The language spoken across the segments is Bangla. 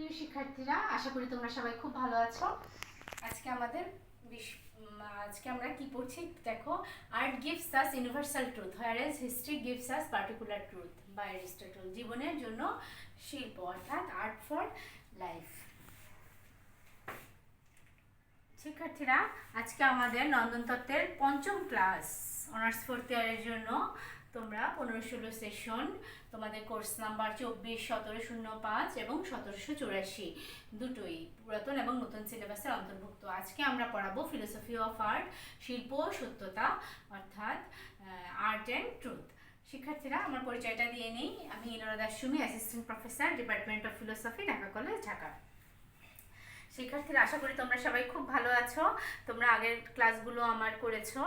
প্রিয় শিক্ষার্থীরা, আশা করি তোমরা সবাই খুব ভালো আছো। আজকে আমরা কি পড়ছি দেখো। Art gives us universal truth whereas history gives us particular truth by Aristotle. জীবনের জন্য শিল্প অর্থাৎ আর্ট ফর লাইফ। শিক্ষার্থীরা, আজকে আমাদের নন্দন তত্ত্বের পঞ্চম ক্লাস অনার্স ফোর্থ ইয়ারের জন্য তোমরা 15-16 সেশন, তোমাদের কোর্স নাম্বার 24-1705 এবং 1784 দুটোই পুরাতন এবং নতুন সিলেবাসের অন্তর্ভুক্ত। আজকে আমরা পড়াবো ফিলোসফি অফ আর্ট, শিল্প ও সত্যতা অর্থাৎ আর্ট অ্যান্ড ট্রুথ। শিক্ষার্থীরা, আমার পরিচয়টা দিয়ে নেই। আমি Ilora Das Sumi, assistant professor, department of philosophy, Dhaka college, Dhaka. শিক্ষার্থীরা, আশা করি তোমরা সবাই খুব ভালো আছো। তোমরা আগের ক্লাসগুলো আমার করেছো।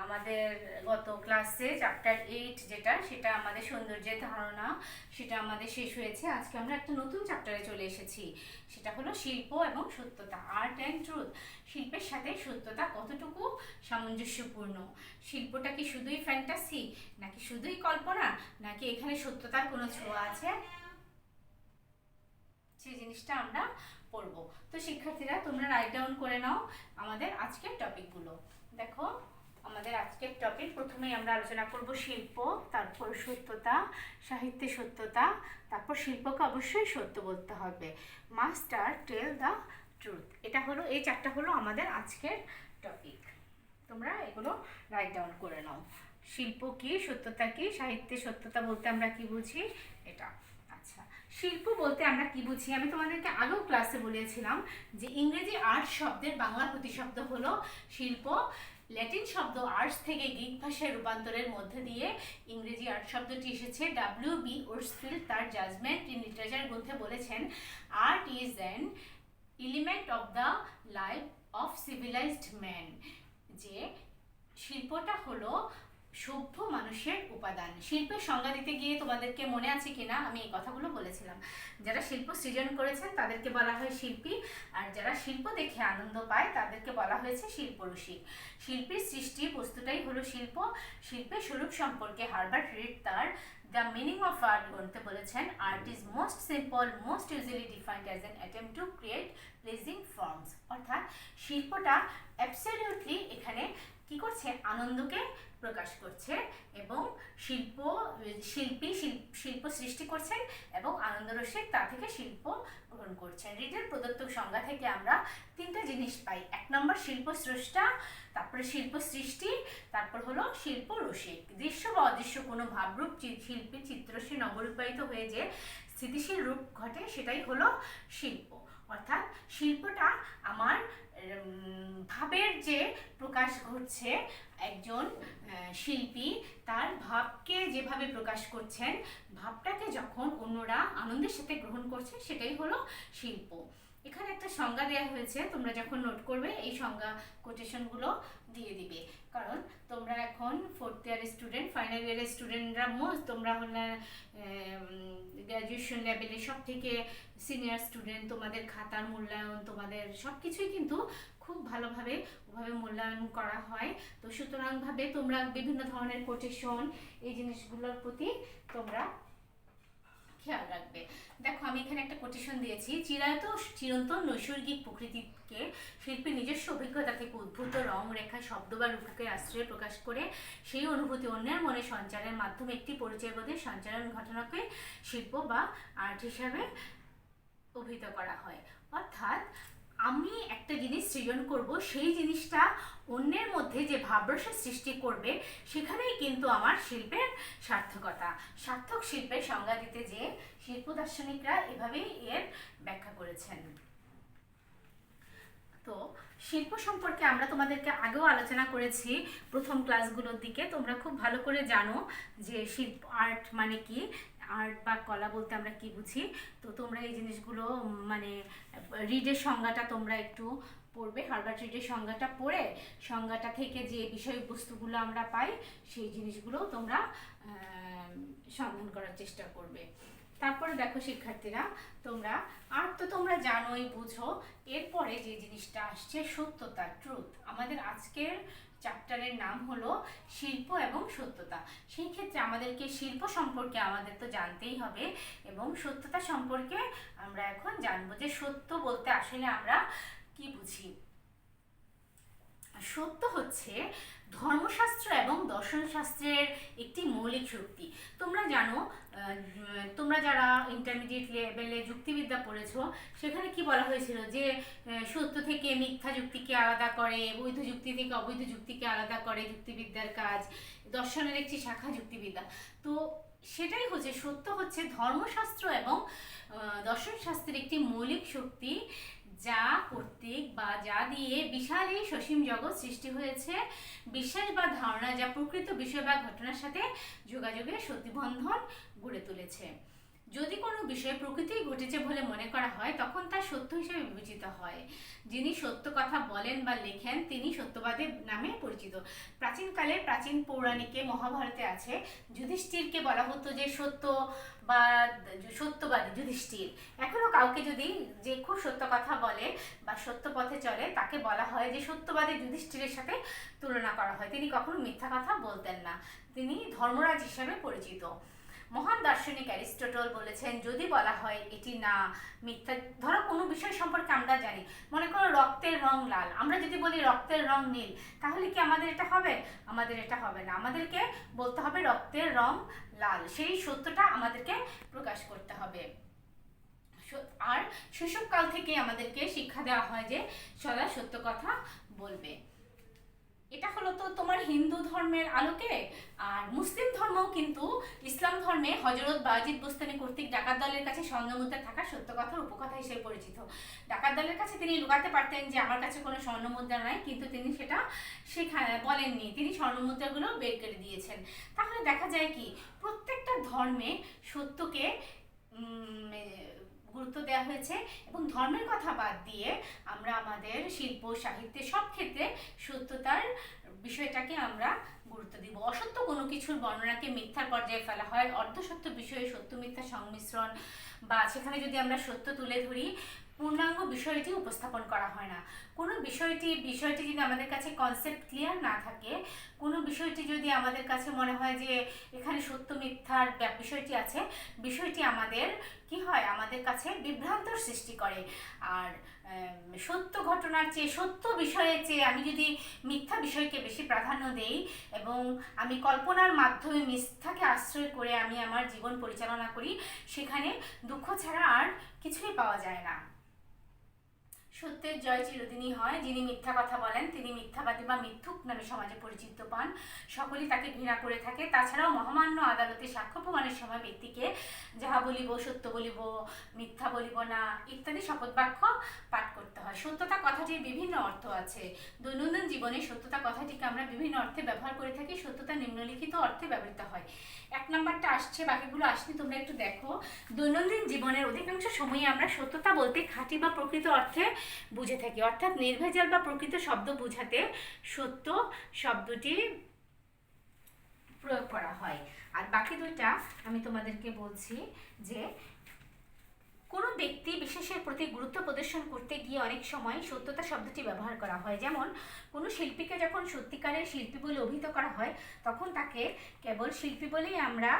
আমাদের গত ক্লাসে চ্যাপ্টার 8 সেটা আমাদের সৌন্দর্যের ধারণা, সেটা আমাদের শেষ হয়েছে। আজকে আমরা একটা নতুন চ্যাপ্টারে চলে এসেছি, সেটা হলো শিল্প এবং সত্যতা, আর্ট অ্যান্ড ট্রুথ। শিল্পের সাথে সত্যতা কতটুকু সামঞ্জস্যপূর্ণ? শিল্পটা কি শুধুই ফ্যান্টাসি, নাকি শুধুই কল্পনা, নাকি এখানে সত্যতার কোনো ছোঁয়া আছে? সেই জিনিসটা আমরা পড়বো। তো শিক্ষার্থীরা, তোমরা রাইট ডাউন করে নাও আমাদের আজকের টপিকগুলো। দেখো, আমাদের আজকের টপিক, প্রথমেই আমরা আলোচনা করব শিল্প, তারপর সত্যতা, সাহিত্যে সত্যতা, তারপর শিল্পকে অবশ্যই সত্য বলতে হবে। Master tell the truth. এটা হলো, এই চারটা হলো আমাদের আজকের টপিক। তোমরা এগুলো রাইট ডাউন করে নাও। শিল্প কি, সত্যতা কি, সাহিত্যে সত্যতা বলতে আমরা কি বুঝি, এটা। আচ্ছা, শিল্প বলতে আমরা কি বুঝি? আমি তোমাদেরকে আগেও ক্লাসে বলেছিলাম যে ইংরেজি আর্ট শব্দের বাংলা প্রতিশব্দ হলো শিল্প। ল্যাটিন শব্দ আর্টস থেকে গ্রিক ভাষায় রূপান্তরের মধ্যে দিয়ে ইংরেজি আর্ট শব্দটি এসেছে। W.B. ওর্সফিল্ড তার জাজমেন্ট ইন লিটারেচার গ্রন্থে বলেছেন, art is an element of the life of civilised man, যে শিল্পটা হলো সভ্য মানুষের উপাদান। শিল্পের সংজ্ঞা দিতে গিয়ে তোমাদেরকে মনে আছে কিনা আমি এই কথাগুলো বলেছিলাম। যারা শিল্প সৃজন করেছেন তাদেরকে বলা হয় শিল্পী, আর যারা শিল্প দেখে আনন্দ পায় তাদেরকে বলা হয়েছে শিল্পরসিক। শিল্পীর সৃষ্টি বস্তুটাই হলো শিল্প। শিল্পের স্বরূপ সম্পর্কে হার্বার্ট রিড তার দ্য মিনিং অফ আর্ট গ্রন্থে বলেছেন, art is most simple, most usually defined as an attempt to create pleasing forms. অর্থাৎ শিল্পটা অ্যাবসলিউটলি এখানে কি করছে? আনন্দকে প্রকাশ করছে, এবং শিল্পী শিল্প সৃষ্টি করছেন এবং আনন্দরসিক তা থেকে শিল্প গ্রহণ করছেন। রিডের প্রদত্ত সংজ্ঞা থেকে আমরা তিনটা জিনিস পাই। 1 নম্বর শিল্প স্রষ্টা, তারপরে শিল্প সৃষ্টি, তারপর হলো শিল্প রসিক। দৃশ্য বা অদৃশ্য কোনো ভাবরূপ শিল্পী চিত্রসী নবরূপায়িত হয়ে যে স্থিতিশীল রূপ ঘটে, সেটাই হলো শিল্প। অর্থাৎ শিল্পটা আমার ভাবের যে প্রকাশ ঘটছে, একজন শিল্পী তার ভাবকে যেভাবে প্রকাশ করছেন, ভাবটাকে যখন অন্যরা আনন্দের সাথে গ্রহণ করছে, সেটাই হলো শিল্প। এখানে একটা সংজ্ঞা দেওয়া হয়েছে, তোমরা যখন নোট করবে এই সংজ্ঞা কোটেশনগুলো দিয়ে দিবে, কারণ তোমরা এখন ফোর্থ ইয়ারের স্টুডেন্ট, ফাইনাল ইয়ারের স্টুডেন্টরা তোমরা হলে গ্র্যাজুয়েশন লেভেলে সব থেকে সিনিয়র স্টুডেন্ট। তোমাদের খাতার মূল্যায়ন, তোমাদের সব কিছুই কিন্তু খুব ভালোভাবে ওভাবে মূল্যায়ন করা হয়। তো সুতরাংভাবে তোমরা বিভিন্ন ধরনের কোটেশন, এই জিনিসগুলোর প্রতি তোমরা খেয়াল রাখবে। দেখো, আমি এখানে একটা কোটেশন দিয়েছি। চিরন্তন নৈসর্গিক প্রকৃতিকে শিল্পী নিজস্ব অভিজ্ঞতা থেকে উদ্ভূত রং, রেখা, শব্দ বা রূপকের আশ্রয়ে প্রকাশ করে সেই অনুভূতি অন্যের মনে সঞ্চারের মাধ্যমে একটি পরিচয়বোধের সঞ্চারণ ঘটনাকে শিল্প বা আর্ট হিসাবে অভিহিত করা হয়। অর্থাৎ আমি একটা জিনিস সৃজন করব, সেই জিনিসটা অন্যের মধ্যে যে ভাবরসের সৃষ্টি করবে, সেখানেই কিন্তু আমার শিল্পের সার্থকতা। সার্থক শিল্পের সংজ্ঞা দিতে যে শিল্প দার্শনিকরা এভাবেই এর ব্যাখ্যা করেছেন। তো শিল্প সম্পর্কে আমরা তোমাদেরকে আগেও আলোচনা করেছি প্রথম ক্লাসগুলোর দিকে। তোমরা খুব ভালো করে জানো যে শিল্প, আর্ট মানে কি, আর্ট বা কলা বলতে আমরা কি বুঝি। তো তোমরা এই জিনিসগুলো মানে রিডের সংজ্ঞাটা তোমরা একটু পড়বে। হার্বার্ট রিডের সংজ্ঞাটা পড়ে সংজ্ঞাটা থেকে যে বিষয়বস্তুগুলো আমরা পাই, সেই জিনিসগুলো তোমরা সন্ধান করার চেষ্টা করবে। তারপরে দেখো শিক্ষার্থীরা, তোমরা আর তো তোমরা জানোই, বুঝো। এরপরে যে জিনিসটা আসছে সত্যতা, ট্রুথ। আমাদের আজকের চ্যাপ্টারের নাম হলো শিল্প এবং সত্যতা। সেই ক্ষেত্রে আমাদেরকে শিল্প সম্পর্কে আমাদের তো জানতেই হবে এবং সত্যতা সম্পর্কে আমরা এখন জানবো যে সত্য বলতে আসলে আমরা কি বুঝি। সত্য হচ্ছে ধর্মশাস্ত্র এবং দর্শনশাস্ত্রের একটি মৌলিক শক্তি। তোমরা জানো, তোমরা যারা ইন্টারমিডিয়েট লেভেলে যুক্তিবিদ্যা পড়েছো, সেখানে কি বলা হয়েছিল যে সত্য থেকে মিথ্যা যুক্তিকে আলাদা করে, বৈধ যুক্তি থেকে অবৈধ যুক্তিকে আলাদা করে যুক্তিবিদ্যার কাজ, দর্শনের একটি শাখা যুক্তিবিদ্যা। তো সেটাই হচ্ছে, সত্য হচ্ছে ধর্মশাস্ত্র এবং দর্শনশাস্ত্রের একটি মৌলিক শক্তি, যা কর্তৃক বা যা দিয়ে বিশাল এই সসীম জগৎ সৃষ্টি হয়েছে। বিশ্বাস বা ধারণা যা প্রকৃত বিষয় বা ঘটনার সাথে যোগাযোগের সত্যিবন্ধন গড়ে তুলেছে। যদি কোনো বিষয় প্রকৃতিই ঘটেছে বলে মনে করা হয়, তখন তা সত্য হিসেবে বিবেচিত হয়। যিনি সত্য কথা বলেন বা লেখেন তিনি সত্যবাদী নামে পরিচিত। প্রাচীনকালের প্রাচীন পৌরাণিকে মহাভারতে আছে, যুধিষ্ঠিরকে বলা হতো যে সত্য বা সত্যবাদী যুধিষ্ঠির। এখনো কাউকে যদি যে খুব সত্য কথা বলে বা সত্য পথে চলে, তাকে বলা হয় যে সত্যবাদী যুধিষ্ঠিরের সাথে তুলনা করা হয়। তিনি কখনো মিথ্যা কথা বলতেন না, তিনি ধর্মরাজ হিসাবে পরিচিত। মহান দার্শনিক অ্যারিস্টটল বলেছেন, যদি বলা হয় এটি না মিথ্যা, ধরো কোনো বিষয় সম্পর্কে আমরা জানি, মনে করো রক্তের রং লাল, আমরা যদি বলি রক্তের রং নীল, তাহলে কি আমাদের এটা হবে? আমাদের এটা হবে না। আমাদেরকে বলতে হবে রক্তের রং লাল, সেই সত্যটা আমাদেরকে প্রকাশ করতে হবে। আর শৈশবকাল থেকে আমাদেরকে শিক্ষা দেওয়া হয় যে সদা সত্য কথা বলবে। এটা হলো তো তোমার হিন্দু ধর্মের আলোকে। আর মুসলিম ধর্মও কিন্তু ইসলাম ধর্মে হযরত বায়েজিদ বুস্তামি কর্তৃক ডাকাত দলের কাছে স্বর্ণমুদ্রা থাকা সত্য কথার উপকথা হিসেবে পরিচিত। ডাকাত দলের কাছে তিনি লুকাতে পারতেন যে আমার কাছে কোনো স্বর্ণমুদ্রা নাই, কিন্তু তিনি সেটা বলেননি, তিনি স্বর্ণমুদ্রাগুলো বের করে দিয়েছেন। তাহলে দেখা যায় কি, প্রত্যেকটা ধর্মে সত্যকে গুরুত্ব দেওয়া হয়েছে এবং ধর্মের কথা বাদ দিয়ে আমরা আমাদের শিল্প সাহিত্যে সব ক্ষেত্রে সত্যতার বিষয়টাকে আমরা গুরুত্ব দিব। অসত্য কোনো কিছুর বর্ণনাকে মিথ্যার পর্যায়ে ফেলা হয়, অর্ধসত্য বিষয়ে সত্য মিথ্যা সংমিশ্রণ, বা সেখানে যদি আমরা সত্য তুলে ধরি, পূর্ণাঙ্গ বিষয়টি উপস্থাপন করা হয় না। কোনো বিষয়টি যদি আমাদের কাছে কনসেপ্ট ক্লিয়ার না থাকে, কোনো বিষয়টি যদি আমাদের কাছে মনে হয় যে এখানে সত্য মিথ্যার বিষয়টি আছে, বিষয়টি আমাদের কি হয়, আমাদের কাছে বিভ্রান্তর সৃষ্টি করে। আর সত্য ঘটনার চেয়ে, সত্য বিষয়ের চেয়ে আমি যদি মিথ্যা বিষয়কে বেশি প্রাধান্য দেই এবং আমি কল্পনার মাধ্যমে মিথ্যাকে আশ্রয় করে আমি আমার জীবন পরিচালনা করি, সেখানে দুঃখ ছাড়া আর কিছুই পাওয়া যায় না। সত্যের জয় চিরদিনই হয়। যিনি মিথ্যা কথা বলেন তিনি মিথ্যাবাদী বা মিথ্যুক নামে সমাজে পরিচিত পান। সকলেই তাকে ঘৃণা করে থাকে। তাছাড়াও মহামান্য আদালতে সাক্ষ্য প্রমাণের সময় ব্যক্তিকে যাহা বলিব সত্য বলিব, মিথ্যা বলিব না ইত্যাদি শপথ বাক্য পাঠ করতে হয়। সত্যতা কথাটির বিভিন্ন অর্থ আছে। দৈনন্দিন জীবনে সত্যতা কথাটিকে আমরা বিভিন্ন অর্থে ব্যবহার করে থাকি। সত্যতা নিম্নলিখিত অর্থে ব্যবহৃত হয়। 1 নম্বরটা আসছে, বাকিগুলো আসছে তোমরা একটু দেখো। দৈনন্দিন জীবনের অধিকাংশ সময়ে আমরা সত্যতা বলতে খাঁটি বা প্রকৃত অর্থে বুঝে থাকি, অর্থাৎ নির্ভেজাল বা প্রকৃত শব্দ বোঝাতে সত্য শব্দটি প্রয়োগ করা হয়। আর বাকি দুইটা আমি তোমাদেরকে বলছি যে কোনো ব্যক্তি বিশেষের প্রতি গুরুত্ব প্রদর্শন করতে গিয়ে অনেক সময় সত্যতা শব্দটি ব্যবহার করা হয়। যেমন কোনো শিল্পীকে যখন সত্যিকারের শিল্পী বলে অভিহিত করা হয়, তখন তাকে কেবল শিল্পী বলেই আমরা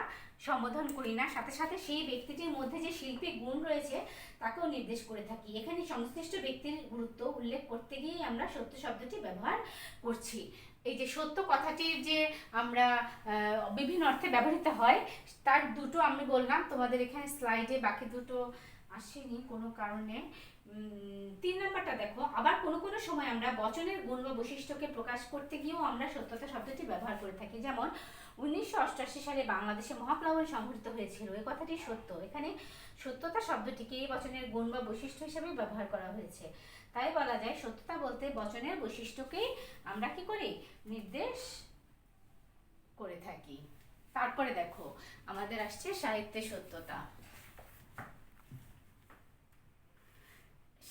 সম্বোধন করি না, সাথে সাথে সেই ব্যক্তিটির মধ্যে যে শিল্পী গুণ রয়েছে তাকেও নির্দেশ করে থাকি। এখানে সংশ্লিষ্ট ব্যক্তির গুরুত্ব উল্লেখ করতে গিয়েই আমরা সত্য শব্দটি ব্যবহার করছি। এই যে সত্য কথাটির যে আমরা বিভিন্ন অর্থে ব্যবহৃত হয়, তার দুটো আমি বললাম তোমাদের এখানে স্লাইডে, বাকি দুটো আসেনি কোনো কারণে। 3 নম্বরটা দেখো, আবার কোনো কোনো সময় আমরা বচনের গুণ বা বৈশিষ্ট্যকে প্রকাশ করতে গিয়েও আমরা সত্যতা শব্দটি ব্যবহার করে থাকি। যেমন 1988 সালে বাংলাদেশে মহাপ্লাবন সংঘটিত হয়েছিল, এই কথাটি সত্য। এখানে সত্যতা শব্দটিকে এই বচনের গুণ বা বৈশিষ্ট্য হিসেবে ব্যবহার করা হয়েছে। তাই বলা যায় সত্যতা বলতে বচনের বৈশিষ্ট্যকেই আমরা কি করি, নির্দেশ করে থাকি। তারপরে দেখো আমাদের আসছে সাহিত্যে সত্যতা।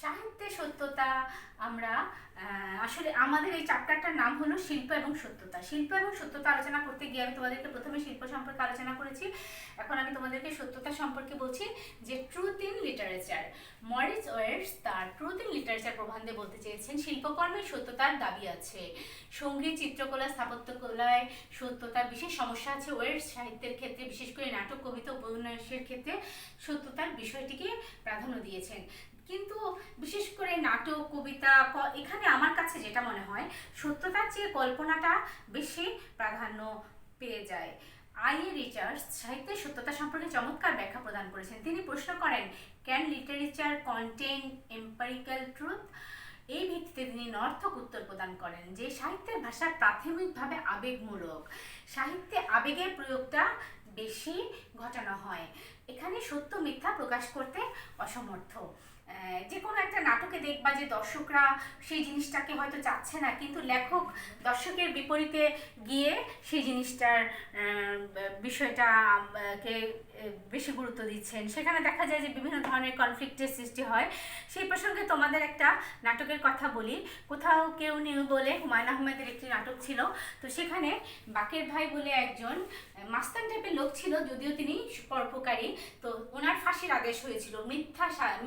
সাহিত্যে সত্যতা আমরা আসলে আমাদের এই চ্যাপ্টারটার নাম হলো শিল্প এবং সত্যতা। শিল্প এবং সত্যতা আলোচনা করতে গিয়ে আমি তোমাদেরকে প্রথমে শিল্প সম্পর্কে আলোচনা করেছি, এখন আমি তোমাদেরকে সত্যতা সম্পর্কে বলছি যে truth in literature. Morris Wells তার ট্রুথ ইন লিটারেচার প্রবন্ধে বলতে চেয়েছেন শিল্পকর্মের সত্যতার দাবি আছে। সঙ্গীত, চিত্রকলা, স্থাপত্যকলায় সত্যতার বিশেষ সমস্যা আছে। ওয়েলস সাহিত্যের ক্ষেত্রে, বিশেষ করে নাটক, কবিতা, উপন্যাসের ক্ষেত্রে সত্যতার বিষয়টিকে প্রাধান্য দিয়েছেন। কিন্তু বিশেষ করে নাটক, কবিতা, এখানে আমার কাছে যেটা মনে হয় সত্যতার চেয়ে কল্পনাটা বেশি প্রাধান্য পেয়ে যায়। আই.এ. রিচার্ডস সাহিত্যের সত্যতা সম্পর্কে চমৎকার ব্যাখ্যা প্রদান করেছেন। তিনি প্রশ্ন করেন, can literature contain empirical truth? এই ভিত্তিতে তিনি নর্থক উত্তর প্রদান করেন যে সাহিত্যের ভাষা প্রাথমিকভাবে আবেগমূলক, সাহিত্যে আবেগের প্রয়োগটা বেশি ঘটানো হয়, এখানে সত্য মিথ্যা প্রকাশ করতে অসমর্থ। যে কোনো একটা নাটকে দেখবা যে দর্শকরা সেই জিনিসটাকে হয়তো চাচ্ছে না, কিন্তু লেখক দর্শকের বিপরীতে গিয়ে সেই জিনিসটার বিষয়টাকে বেশি গুরুত্ব দিচ্ছেন। সেখানে দেখা যায় যে বিভিন্ন ধরনের কনফ্লিক্টের সৃষ্টি হয়। সেই প্রসঙ্গে তোমাদের একটা নাটকের কথা বলি। কোথাও কেউ নেই বলে হুমায়ুন আহমেদের একটি নাটক ছিল। তো সেখানে বাকের ভাই বলে একজন মাস্তান টাইপের লোক ছিল, যদিও তিনি পরোপকারী। তো ওনার ফাঁসির আদেশ হয়েছিল,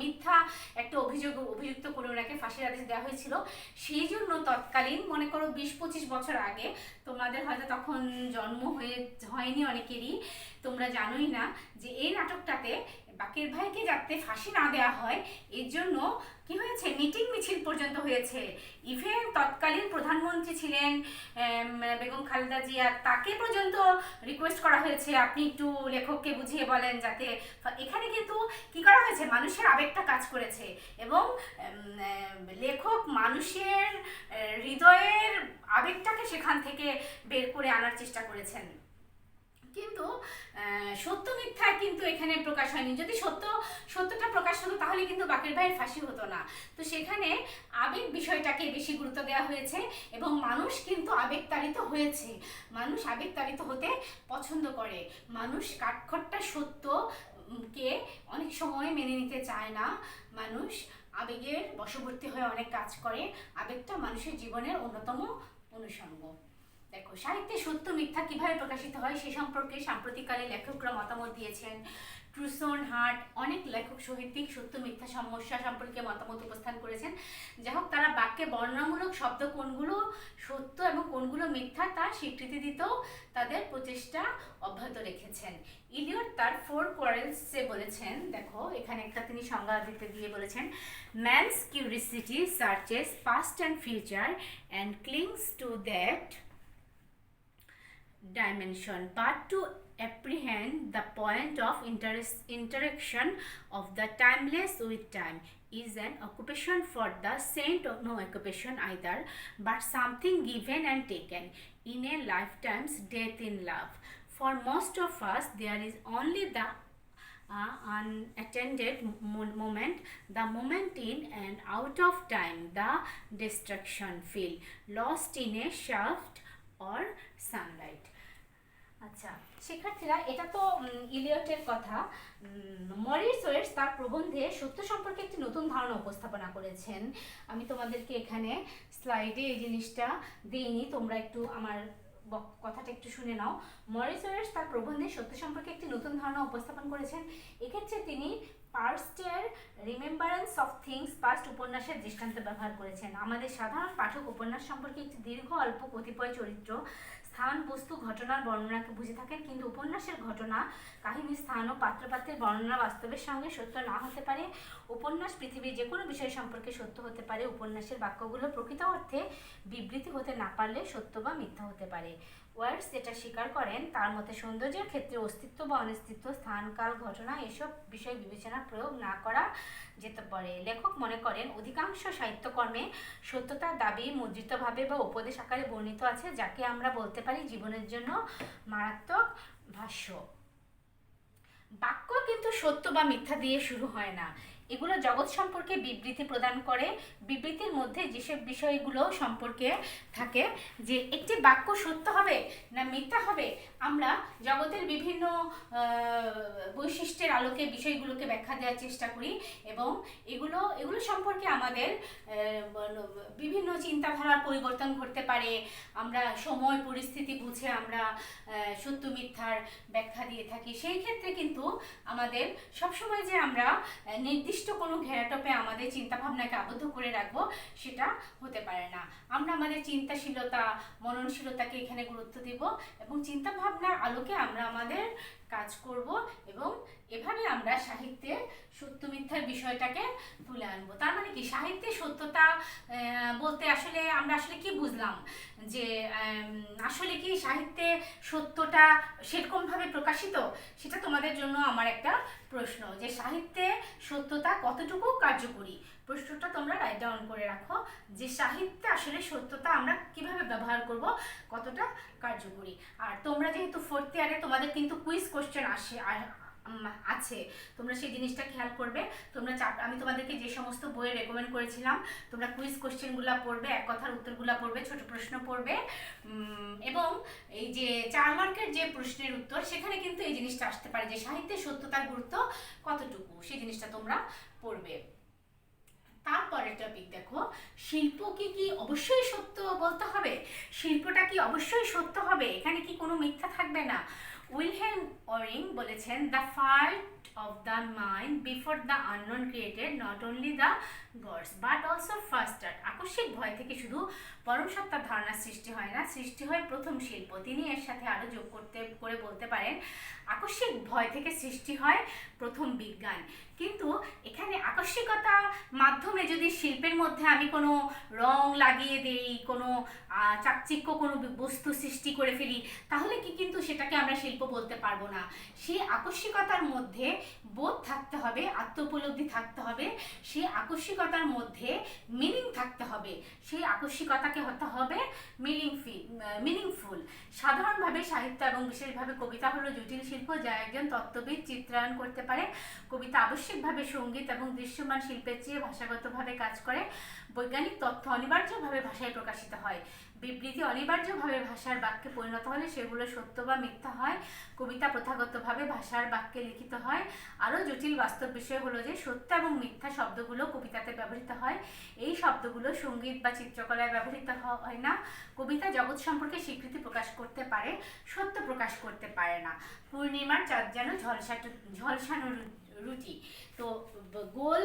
মিথ্যা একটা অভিযুক্ত করে ওনাকে ফাঁসির আদেশ দেওয়া হয়েছিল। সেই জন্য তৎকালীন মনে করো 20-25 বছর আগে, তোমাদের হয়তো তখন জন্ম হয়নি অনেকেরই, তোমরা জানোই না যে এই নাটকটাতে বাকের ভাইকে যাতে ফাঁসি না দেওয়া হয় এর জন্য কি হয়েছে, মিটিং মিছিল পর্যন্ত হয়েছে। ইভেন তৎকালীন প্রধানমন্ত্রী ছিলেন বেগম খালেদা জিয়া, তাকে পর্যন্ত রিকোয়েস্ট করা হয়েছে আপনি একটু লেখককে বুঝিয়ে বলেন যাতে। এখানে কিন্তু কি করা হয়েছে, মানুষের আবেগটা কাজ করেছে এবং লেখক মানুষের হৃদয়ের আবেগটাকে সেখান থেকে বের করে আনার চেষ্টা করেছেন। কিন্তু সত্য মিথ্যা কিন্তু এখানে প্রকাশ হয়নি। যদি সত্যটা প্রকাশ হতো তাহলে কিন্তু বাকের ভাইয়ের ফাঁসি হতো না। তো সেখানে আবেগ বিষয়টাকে বেশি গুরুত্ব দেওয়া হয়েছে এবং মানুষ কিন্তু আবেগতাড়িত হয়েছে। মানুষ আবেগতাড়িত হতে পছন্দ করে, মানুষ কাঠখোট্টা সত্যকে অনেক সময় মেনে নিতে চায় না। মানুষ আবেগের বশবর্তী হয়ে অনেক কাজ করে। আবেগটা মানুষের জীবনের অন্যতম অনুষঙ্গ। দেখো, সাহিত্যে সত্য মিথ্যা কিভাবে প্রকাশিত হয় সে সম্পর্কে সাম্প্রতিককালে লেখকরা মতামত দিয়েছেন। ট্রুসন, হার্ট, অনেক লেখক সাহিত্যিক সত্য মিথ্যা সমস্যা সম্পর্কে মতামত উপস্থান করেছেন। যাই হোক, তারা বাক্যে বর্ণনামূলক শব্দ কোনগুলো সত্য এবং কোনগুলো মিথ্যা তার স্বীকৃতি দিতেও তাদের প্রচেষ্টা অব্যাহত রেখেছেন। ইলিয়ট তার 4 কোয়ারেলসে বলেছেন, দেখো এখানে একটা তিনি সংজ্ঞা দিতে গিয়ে বলেছেন, man's curiosity searches past and future and clings to that dimension, but to apprehend the point of interaction of the timeless with time is an occupation for the saint, or no occupation either, but something given and taken in a lifetime's death in love. For most of us there is only the unattended moment, the moment in and out of time, the destruction feel lost in a shaft or sunlight. আচ্ছা শিক্ষার্থীরা, এটা তো ইলিয়টের কথা। মরিস ওয়েলস তার প্রবন্ধে সত্য সম্পর্কে একটি নতুন ধারণা উপস্থাপনা করেছেন। আমি তোমাদেরকে এখানে স্লাইডে এই জিনিসটা দিইনি, তোমরা একটু আমার কথাটা একটু শুনে নাও। মরিস ওয়েলস তার প্রবন্ধে সত্য সম্পর্কে একটি নতুন ধারণা উপস্থাপন করেছেন। এক্ষেত্রে তিনি পার্স্টের রিমেম্বারেন্স অফ থিংস পাস্ট উপন্যাসের দৃষ্টান্ত ব্যবহার করেছেন। আমাদের সাধারণ পাঠক উপন্যাস সম্পর্কে একটি দীর্ঘ অল্প কতিপয় চরিত্র, স্থান, বস্তু, ঘটনার বর্ণনাকে বুঝে থাকেন, কিন্তু উপন্যাসের ঘটনা, কাহিনী, স্থান ও পাত্রপাত্রের বর্ণনা বাস্তবের সঙ্গে সত্য না হতে পারে। উপন্যাস পৃথিবীর যে কোনো বিষয় সম্পর্কে সত্য হতে পারে। উপন্যাসের বাক্যগুলো প্রকৃত অর্থে বিবৃতি হতে না পারলে সত্য বা মিথ্যা হতে পারে। ওয়ার্ডস যেটা স্বীকার করেন তার মতে সৌন্দর্যের ক্ষেত্রে অস্তিত্ব বা অনস্তিত্ব, স্থান, কাল, ঘটনা এসব বিষয় বিবেচনা প্রয়োগ না করা যেতে পারে। লেখক মনে করেন অধিকাংশ সাহিত্যকর্মে সত্যতার দাবি মুদ্রিতভাবে বা উপদেশ আকারে বর্ণিত আছে, যাকে আমরা বলতে পারি জীবনের জন্য মারাত্মক ভাষ্য। বাক্য কিন্তু সত্য বা মিথ্যা দিয়ে শুরু হয় না, এগুলো জগৎ সম্পর্কে বিবৃতি প্রদান করে। বিবৃতির মধ্যে যেসব বিষয়গুলো সম্পর্কে থাকে যে একটি বাক্য সত্য হবে না মিথ্যা হবে, আমরা জগতের বিভিন্ন বৈশিষ্ট্যের আলোকে বিষয়গুলোকে ব্যাখ্যা দেওয়ার চেষ্টা করি এবং এগুলো সম্পর্কে আমাদের বিভিন্ন চিন্তাধারার পরিবর্তন ঘটতে পারে। আমরা সময় পরিস্থিতি বুঝে আমরা সত্য মিথ্যার ব্যাখ্যা দিয়ে থাকি। সেই ক্ষেত্রে কিন্তু আমাদের সবসময় যে আমরা নির্দিষ্ট কোনো ঘেরাটোপে আমাদের চিন্তাভাবনাকে আবদ্ধ করে রাখবো সেটা হতে পারে না। আমরা আমাদের চিন্তাশীলতা মননশীলতাকে এখানে গুরুত্ব দেব এবং চিন্তাভাবনার আলোকে আমরা আমাদের কাজ করব এবং এভাবে আমরা সাহিত্যে সত্য মিথ্যার বিষয়টাকে তুলে আনবো। তার মানে কি সাহিত্যে সত্যতা বলতে আসলে আমরা আসলে কি বুঝলাম, যে আসলে কি সাহিত্যে সত্যটা সেরকমভাবে প্রকাশিত? সেটা তোমাদের জন্য আমার একটা প্রশ্ন, যে সাহিত্যে সত্যতা কতটুকু কার্যকরী। প্রশ্নটা তোমরা রাইট ডাউন করে রাখো যে সাহিত্যে আসলে সত্যতা আমরা কিভাবে ব্যবহার করব, কতটা কার্যকরী। আর তোমরা যেহেতু 4th ইয়ারে তোমাদের কিন্তু কুইজ কোশ্চেন আছে, তোমরা সেই জিনিসটা খেয়াল করবে। তোমরা আমি তোমাদেরকে যে সমস্ত বইয়ে রেকমেন্ড করেছিলাম তোমরা কুইজ কোশ্চেনগুলো পড়বে, এক কথার উত্তরগুলো পড়বে, ছোট প্রশ্ন পড়বে এবং এই যে 4 মার্কের যে প্রশ্নের উত্তর সেখানে কিন্তু এই জিনিসটা আসতে পারে যে সাহিত্যের সত্যতার গুরুত্ব কতটুকু, সেই জিনিসটা তোমরা পড়বে। তারপরের টপিক দেখো, শিল্পকে কি অবশ্যই সত্য বলতে হবে? শিল্পটা কি অবশ্যই সত্য হবে? এখানে কি কোনো মিথ্যা থাকবে না? উইলহেম ওরিং বলেছেন, the fight of the mind before the unknown created not only the gods but also fostered। আকস্মিক ভয় থেকে শুধু পরম সত্তার ধারণা সৃষ্টি হয় না, সৃষ্টি হয় প্রথম শিল্প। তিনি এর সাথে আরো যোগ করে বলতে পারেন আকস্মিক ভয় থেকে সৃষ্টি হয় প্রথম বিজ্ঞান। কিন্তু এখানে আকস্মিকতা মাধ্যমে যদি শিল্পের মধ্যে আমি কোনো রং লাগিয়ে দেই, কোনো চাকচিক্য কোনো বস্তু সৃষ্টি করে ফেলি, তাহলে কি কিন্তু সেটাকে আমরা শিল্প বলতে পারবো না। সেই আকস্মিকতার মধ্যে বোধ থাকতে হবে, আত্ম উপলব্ধি থাকতে হবে, সেই আকস্মিকতার মধ্যে মিনিং থাকতে হবে, সেই আকস্মিকতাকে হতে হবে মিনিংফুল। সাধারণভাবে সাহিত্য এবং বিশেষভাবে কবিতা হলো জটিল শিল্প যা একজন তত্ত্ববিদ চিত্রায়ন করতে পারে। কবিতা আবশ্যিকভাবে সঙ্গীত এবং দৃশ্যমান শিল্পের চেয়ে ভাষাগতভাবে কাজ করে। বৈজ্ঞানিক তথ্য অনিবার্যভাবে ভাষায় প্রকাশিত হয়। বিবৃতি অনিবার্যভাবে ভাষার বাক্যে পরিণত হলে সেগুলো সত্য বা মিথ্যা হয়। কবিতা প্রথাগতভাবে ভাষার বাক্যে লিখিত হয়। আরও জটিল বাস্তব বিষয় হলো যে সত্য এবং মিথ্যা শব্দগুলো কবিতাতে ব্যবহৃত হয়। এই শব্দগুলো সঙ্গীত বা চিত্রকলায় ব্যবহৃত হয় না। কবিতা জগৎ সম্পর্কে স্বীকৃতি প্রকাশ করতে পারে, সত্য প্রকাশ করতে পারে না। পূর্ণিমার চাঁদ যেন ঝলসানো রুটি। তো গোল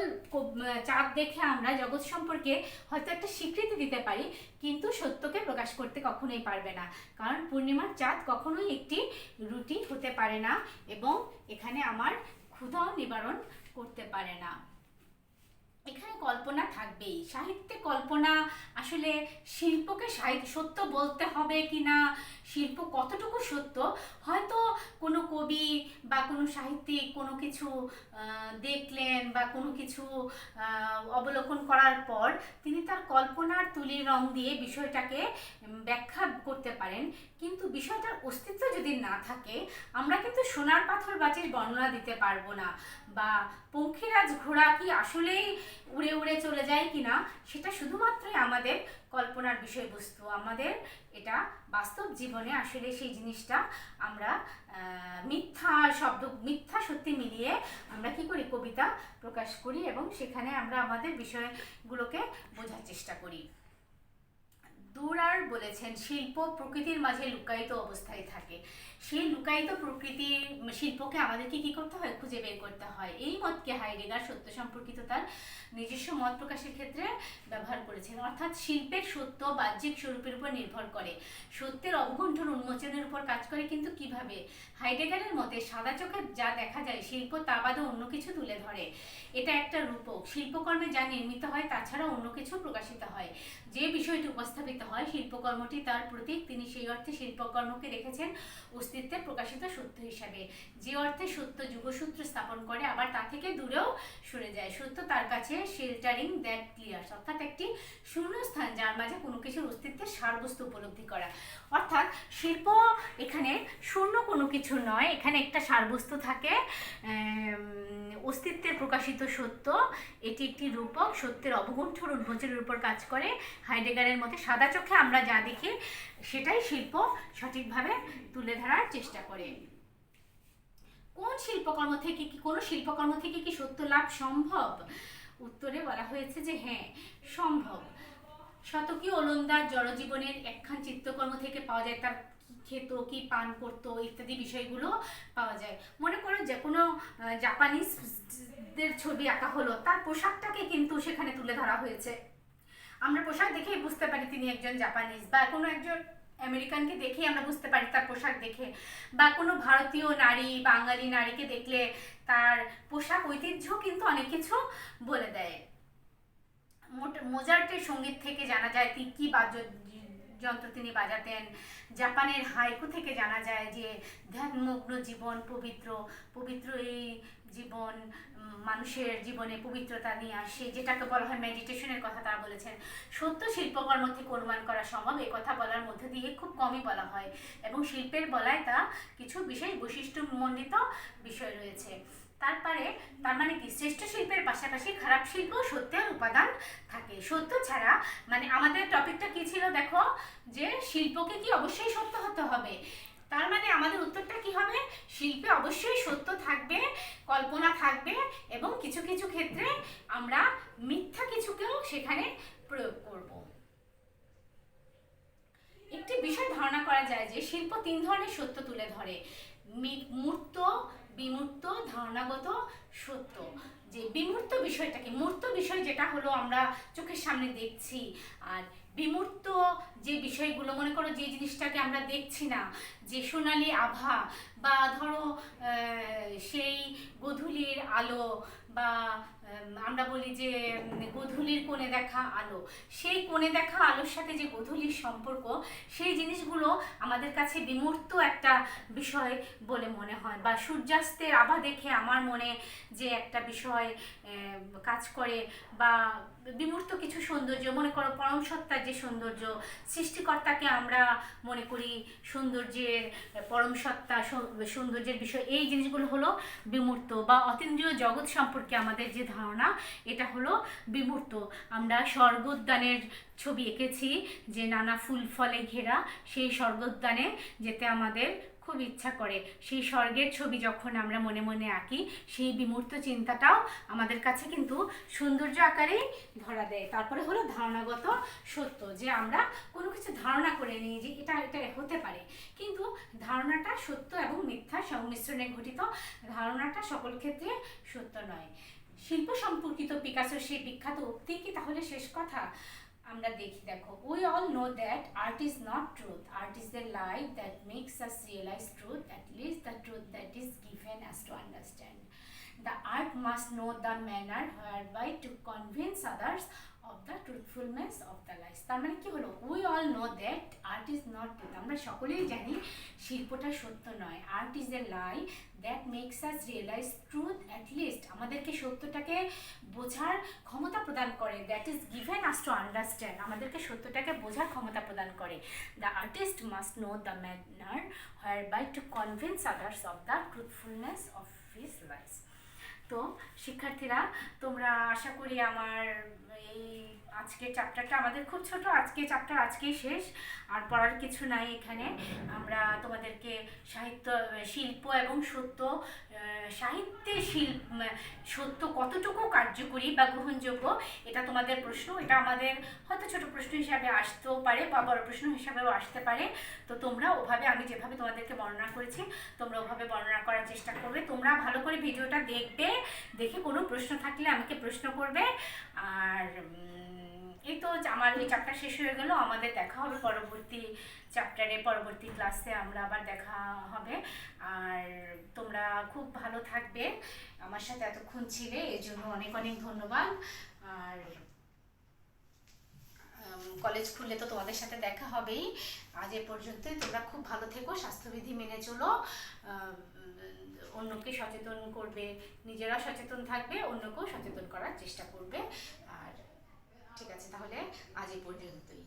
চাঁদ দেখে আমরা জগৎ সম্পর্কে হয়তো একটা স্বীকৃতি দিতে পারি, কিন্তু সত্যকে প্রকাশ করতে কখনোই পারবে না, কারণ পূর্ণিমার চাঁদ কখনোই একটি রুটি হতে পারে না এবং এখানে আমার ক্ষুধাও নিবারণ করতে পারে না। এখানে কল্পনা থাকবেই। সাহিত্যে কল্পনা আসলে শিল্পকে সত্য বলতে হবে কি না, শিল্প কতটুকু সত্য, হয়তো কোনো কবি বা কোনো সাহিত্যিক কোনো কিছু দেখলেন বা কোনো কিছু অবলোকন করার পর তিনি তার কল্পনার তুলির রং দিয়ে বিষয়টাকে ব্যাখ্যা করতে পারেন, কিন্তু বিষয়টার অস্তিত্ব যদি না থাকে আমরা কিন্তু সোনার পাথর বাচির বর্ণনা দিতে পারবো না, বা পঙ্খিরাজ ঘোড়া কি আসলেই উড়ে উড়ে চলে যায় কিনা সেটা শুধুমাত্রই আমাদের কল্পনার বিষয়বস্তু। আমাদের এটা বাস্তব জীবনে আসলে সেই জিনিসটা আমরা মিথ্যা সত্যি মিলিয়ে আমরা কি করি, কবিতা প্রকাশ করি এবং সেখানে আমরা আমাদের বিষয়গুলোকে বোঝার চেষ্টা করি। দুরার বলেছেন, শিল্প প্রকৃতির মাঝে লুকায়িত অবস্থায় থাকে। সেই লুকায়িত প্রকৃতির শিল্পকে আমাদেরকে কি করতে হয়, খুঁজে বের করতে হয়। এই মতকে হাইডেগার সত্য সম্পর্কিত তার নিজস্ব মত প্রকাশের ক্ষেত্রে ব্যবহার করেছেন। অর্থাৎ শিল্পের সত্য বাহ্যিক স্বরূপের উপর নির্ভর করে, সত্যের অবগুণ্ঠন উন্মোচনের উপর কাজ করে। কিন্তু কিভাবে? হাইডেগারের মতে সাদা চোখে যা দেখা যায় শিল্প তা বাদে অন্য কিছু তুলে ধরে। এটা একটা রূপক। শিল্পকর্মে যা নির্মিত হয় তাছাড়া অন্য কিছু প্রকাশিত হয়। যে বিষয়টি উপস্থাপিত হয় শিল্পকর্মটি তার প্রতীক। তিনি সেই অর্থে শিল্পকর্মকে রেখেছেন অস্তিত্বে প্রকাশিত সত্য হিসাবে। যে অর্থে সত্য যুগসূত্র স্থাপন করে আবার তা থেকে দূরেও সরে যায়। সত্য তার কাছে শেল্টারিং দ্যাট ক্লিয়ার্স, অর্থাৎ একটি শূন্যস্থান যার মাঝে কোনো কিছুর অস্তিত্বের সারবস্তু উপলব্ধি করা। অর্থাৎ শিল্প এখানে শূন্য কোনো কিছু নয়, এখানে একটা সারবস্তু থাকে, অস্তিত্বের প্রকাশিত সত্য। এটি একটি রূপক, সত্যের অবগুণ্ঠর উন্মোচনের উপর কাজ করে। হাইডেগারের মতে সাদা চোখে আমরা যা দেখি সেটাই শিল্প সঠিকভাবে তুলে ধরার চেষ্টা করে। কোন শিল্পকর্ম থেকে কি কোনো শিল্পকর্ম থেকে কি সত্য লাভ সম্ভব? উত্তরে বলা হয়েছে যে হ্যাঁ, সম্ভব। শতকী ওলন্দাজ জড়জীবনের একখান চিত্রকর্ম থেকে পাওয়া যায় তার খেত, কি পান করতো ইত্যাদি বিষয়গুলো পাওয়া যায়। মনে করো যে কোনো জাপানিজদের ছবি আঁকা হলো, তার পোশাকটাকে কিন্তু সেখানে তুলে ধরা হয়েছে। আমরা পোশাক দেখেই বুঝতে পারি তিনি একজন জাপানিজ, বা কোনো একজন আমেরিকানকে দেখেই আমরা বুঝতে পারি তার পোশাক দেখে, বা কোনো ভারতীয় নারী বাঙালি নারীকে দেখলে তার পোশাক ঐতিহ্য কিন্তু অনেক কিছু বলে দেয়। মোজার্টের সঙ্গীত থেকে জানা যায় তিনি কি যন্ত্র তিনি বাজাতেন। জাপানের হাইকু থেকে জানা যায় যে ধ্যানমগ্ন জীবন পবিত্র, পবিত্র এই জীবন মানুষের জীবনে পবিত্রতা নিয়ে আসে, যেটাকে বলা হয় মেডিটেশনের কথা তারা বলেছেন। সত্য শিল্পকর্ম থেকে অনুমান করা সম্ভব, এই কথা বলার মধ্যে দিয়ে খুব কমই বলা হয়, এবং শিল্পের বলায় তা কিছু বিশেষ বৈশিষ্ট্যমণ্ডিত বিষয় রয়েছে। তার মানে কি শ্রেষ্ঠ শিল্পের পাশাপাশি খারাপ শিল্প সত্যের উপাদান থাকে। সত্য ছাড়া মানে আমাদের টপিকটা কি ছিল দেখো, যে শিল্পকে কি অবশ্যই সত্য হতে হবে। তার মানে আমাদের উত্তরটা কি হবে, শিল্পে অবশ্যই সত্য থাকবে, কল্পনা থাকবে, এবং কিছু কিছু ক্ষেত্রে আমরা মিথ্যা কিছুকেও সেখানে প্রয়োগ করব। একটি বিষয় ধারণা করা যায় যে শিল্প 3 ধরনের সত্য তুলে ধরে: মূর্ত, বিমূর্ত, ধারণাগত সত্য। যে বিমূর্ত বিষয়টা কি, মূর্ত বিষয় যেটা হলো আমরা চোখের সামনে দেখছি, আর বিমূর্ত যে বিষয়গুলো, মনে করো যে জিনিসটাকে আমরা দেখছি না, যে সোনালি আভা, বা ধরো সেই গোধূলির আলো, বা আমরা বলি যে গোধূলির কোণে দেখা আলো, সেই কোণে দেখা আলোর সাথে যে গোধূলির সম্পর্ক, সেই জিনিসগুলো আমাদের কাছে বিমূর্ত একটা বিষয় বলে মনে হয়। বা সূর্যাস্তের আভা দেখে আমার মনে যে একটা বিষয় কাজ করে, বা বিমূর্ত কিছু সৌন্দর্য, মনে করো পরম সত্তার যে সৌন্দর্য, সৃষ্টিকর্তাকে আমরা মনে করি সৌন্দর্যের পরম সত্তা, সৌন্দর্যের বিষয়, এই জিনিসগুলো হলো বিমূর্ত। বা অতীন্দ্রিয় জগৎ সম্পর্কে আমাদের যে ধারণা, এটা হলো বিমূর্ত। আমরা স্বর্গোদ্যানের ছবি এঁকেছি যে নানা ফুল ফলে ঘেরা, সেই স্বর্গোদ্যানে যেতে আমাদের খুব ইচ্ছা করে। সেই স্বর্গের ছবি যখন আমরা মনে মনে আঁকি, সেই বিমূর্ত চিন্তাটাও আমাদের কাছে কিন্তু সৌন্দর্য আকারেই ধরা দেয়। তারপরে হলো ধারণাগত সত্য, যে আমরা কোনো কিছু ধারণা করে নিই যে এটা এটা হতে পারে, কিন্তু ধারণাটা সত্য এবং মিথ্যা সংমিশ্রণে ঘটিত, ধারণাটা সকল ক্ষেত্রে সত্য নয়। শিল্প সম্পর্কিত পিকাসোর সেই বিখ্যাত উক্তি কি তাহলে শেষ কথা? আমরা দেখো, we all know that art is not truth, art is the light that makes us realize truth, at least the truth that is given us to understand. The art must know the manner whereby to convince others of the truthfulness of the lies. তার মানে কি হলো, we all know that art is not truth, আমরা সকলেই জানি শিল্পটা সত্য নয়। art is a lie that makes us realize truth, at least আমাদেরকে সত্যটাকে বোঝার ক্ষমতা প্রদান করে, that is given us to understand, আমাদেরকে সত্যটাকে বোঝার ক্ষমতা প্রদান করে। The artist must know the manner whereby to convince others of the truthfulness of his lies. তো শিক্ষার্থীরা, তোমরা আশা করি আমার এই আজকের চ্যাপ্টারটা, আমাদের খুব ছোট আজকে চ্যাপ্টার, আজকেই শেষ, আর পড়ার কিছু নাই এখানে। আমরা তোমাদেরকে সাহিত্য, শিল্প এবং সত্য, সাহিত্যে সত্য কতটুকু কার্যকরী বা গ্রহণযোগ্য, এটা তোমাদের প্রশ্ন। এটা আমাদের হয়তো ছোট প্রশ্ন হিসাবে আসতেও পারে, বা বড় প্রশ্ন হিসাবেও আসতে পারে। তো তোমরা ওভাবে, আমি যেভাবে তোমাদেরকে বর্ণনা করেছি, তোমরা ওভাবে বর্ণনা করার চেষ্টা করবে। তোমরা ভালো করে ভিডিওটা দেখবে, দেখে কোনো প্রশ্ন থাকলে আমাকে প্রশ্ন করবে। আর এই তো আমার এই চ্যাপ্টার শেষ হয়ে গেল, আমাদের দেখা হবে পরবর্তী চ্যাপ্টারে, পরবর্তী ক্লাসে আমরা আবার দেখা হবে। আর তোমরা খুব ভালো থাকবে, আমার সাথে এতক্ষণ ছিলে এর জন্য অনেক অনেক ধন্যবাদ। আর কলেজ খুললে তো তোমাদের সাথে দেখা হবেই। আজ এ পর্যন্তই। তোমরা খুব ভালো থেকো, স্বাস্থ্যবিধি মেনে চলো, অন্যকে সচেতন করবে, নিজেরা সচেতন থাকবে, অন্যকেও সচেতন করার চেষ্টা করবে। আর ঠিক আছে, তাহলে আজ এ পর্যন্তই।